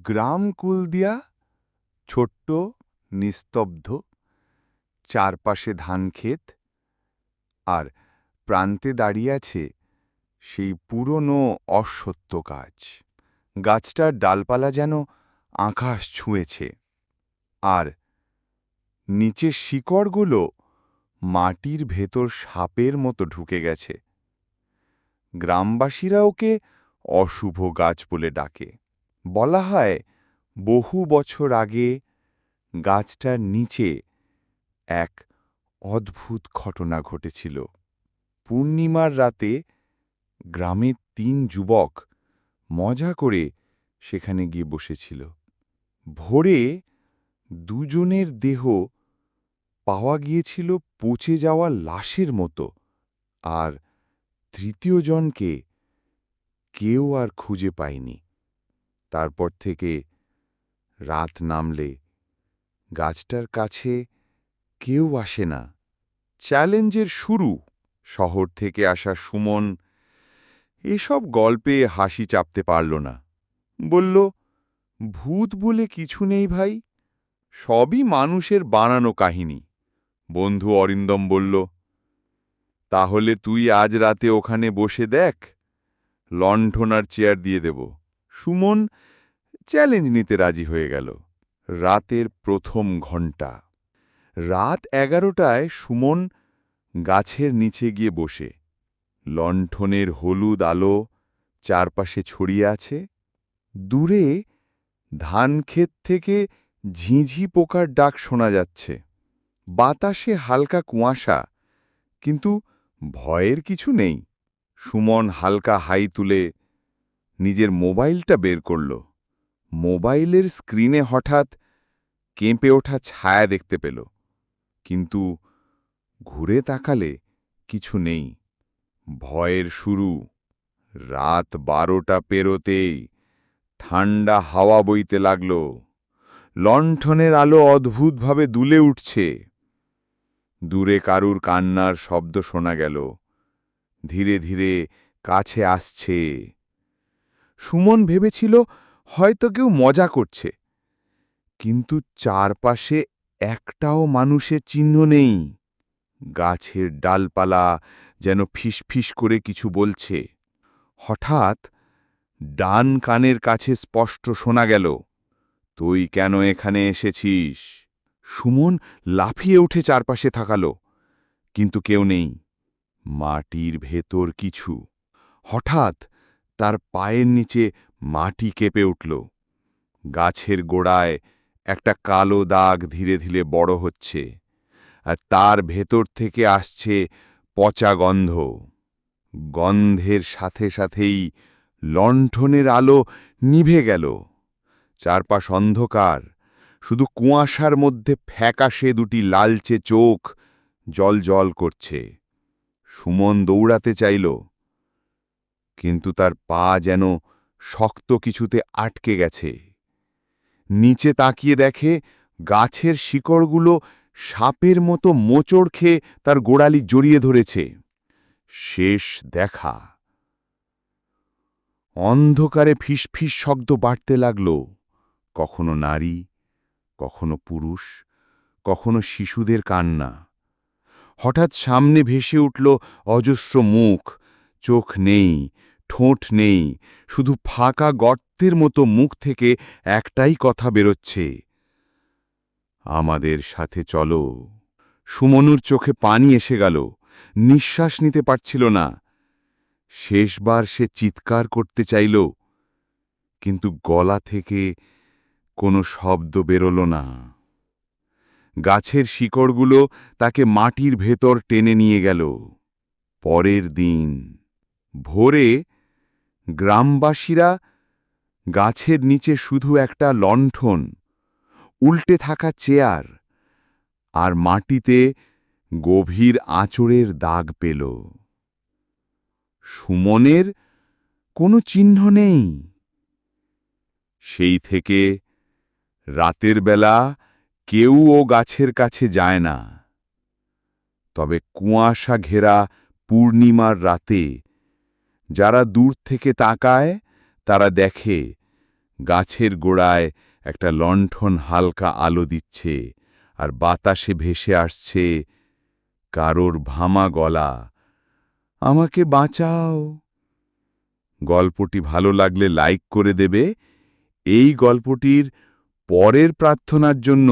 গ্রাম কুলদিয়া ছোট্ট, নিস্তব্ধ, চারপাশে ধানক্ষেত, আর প্রান্তে দাঁড়িয়ে আছে সেই পুরনো অশ্বত্থ গাছ। গাছটার ডালপালা যেন আকাশ ছুঁয়েছে, আর নিচের শিকড়গুলো মাটির ভেতর সাপের মতো ঢুকে গেছে। গ্রামবাসীরা ওকে অশুভ গাছ বলে ডাকে। বলা হয় বহু বছর আগে গাছটার নিচে এক অদ্ভুত ঘটনা ঘটেছিল। পূর্ণিমার রাতে গ্রামের ৩ যুবক মজা করে সেখানে গিয়ে বসেছিল। ভোরে দুজনের দেহ পাওয়া গিয়েছিল পচে যাওয়া লাশের মতো, আর তৃতীয় জনকে কেউ আর খুঁজে পায়নি। তারপর থেকে রাত নামলে গাছটার কাছে কেউ আসে না। চ্যালেঞ্জের শুরু। শহর থেকে আসা সুমন এসব গল্পে হাসি চাপতে পারল না। বলল, ভূত বলে কিছু নেই ভাই, সবই মানুষের বানানো কাহিনী। বন্ধু অরিন্দম বলল, তাহলে তুই আজ রাতে ওখানে বসে দেখ, লণ্ঠনার চেয়ার দিয়ে দেব। সুমন চ্যালেঞ্জ নিতে রাজি হয়ে গেল। রাতের প্রথম ঘণ্টা। রাত 11টায় সুমন গাছের নিচে গিয়ে বসে। লণ্ঠনের হলুদ আলো চারপাশে ছড়িয়ে আছে। দূরে ধানক্ষেত থেকে ঝিঁঝি পোকার ডাক শোনা যাচ্ছে। বাতাসে হালকা কুয়াশা, কিন্তু ভয়ের কিছু নেই। সুমন হালকা হাই তুলে নিজের মোবাইলটা বের করল। মোবাইলের স্ক্রিনে হঠাৎ কেঁপে ওঠা ছায়া দেখতে পেল, কিন্তু ঘুরে তাকালে কিছু নেই। ভয়ের শুরু। রাত 12টা পেরোতেই ঠান্ডা হাওয়া বইতে লাগল। লণ্ঠনের আলো অদ্ভুতভাবে দুলে উঠছে। দূরে কারুর কান্নার শব্দ শোনা গেল, ধীরে ধীরে কাছে আসছে। সুমন ভেবেছিল হয়তো কেউ মজা করছে, কিন্তু চারপাশে একটাও মানুষের চিহ্ন নেই। গাছের ডালপালা যেন ফিসফিস করে কিছু বলছে। হঠাৎ ডান কানের কাছে স্পষ্ট শোনা গেল, তুই কেন এখানে এসেছিস? সুমন লাফিয়ে উঠে চারপাশে তাকাল, কিন্তু কেউ নেই। মাটির ভেতর কিছু। হঠাৎ তার পায়ের নিচে মাটি কেঁপে উঠল। গাছের গোড়ায় একটা কালো দাগ ধীরে ধীরে বড় হচ্ছে, আর তার ভেতর থেকে আসছে পচা গন্ধ। গন্ধের সাথে সাথেই লণ্ঠনের আলো নিভে গেল। চারপাশ অন্ধকার, শুধু কুয়াশার মধ্যে ফ্যাকাশে দুটি লালচে চোখ জ্বলজ্বল করছে। সুমন দৌড়াতে চাইল, কিন্তু তার পা যেন শক্ত কিছুতে আটকে গেছে। নিচে তাকিয়ে দেখে গাছের শিকড়গুলো সাপের মতো মোচড় খেয়ে তার গোড়ালি জড়িয়ে ধরেছে। শেষ দেখা। অন্ধকারে ফিসফিস শব্দ বাড়তে লাগল, কখনো নারী, কখনো পুরুষ, কখনো শিশুদের কান্না। হঠাৎ সামনে ভেসে উঠল অজস্র মুখ। চোখ নেই, ঠোঁট নেই, শুধু ফাঁকা গর্তের মতো মুখ থেকে একটাই কথা বেরোচ্ছে, আমাদের সাথে চলো। সুমনুর চোখে পানি এসে গেল, নিঃশ্বাস নিতে পারছিল না। শেষবার সে চিৎকার করতে চাইল, কিন্তু গলা থেকে কোনো শব্দ বেরোল না। গাছের শিকড়গুলো তাকে মাটির ভেতর টেনে নিয়ে গেল। পরের দিন ভোরে গ্রামবাসীরা গাছের নিচে শুধু একটা লণ্ঠন, উল্টে থাকা চেয়ার আর মাটিতে গভীর আঁচড়ের দাগ পেল। সুমনের কোনো চিহ্ন নেই। সেই থেকে রাতের বেলা কেউ ও গাছের কাছে যায় না। তবে কুয়াশা ঘেরা পূর্ণিমার রাতে যারা দূর থেকে তাকায়, তারা দেখে গাছের গোড়ায় একটা লণ্ঠন হালকা আলো দিচ্ছে, আর বাতাসে ভেসে আসছে কারোর ভামা গলা, আমাকে বাঁচাও। গল্পটি ভালো লাগলে লাইক করে দেবে। এই গল্পটির পরের প্রার্থনার জন্য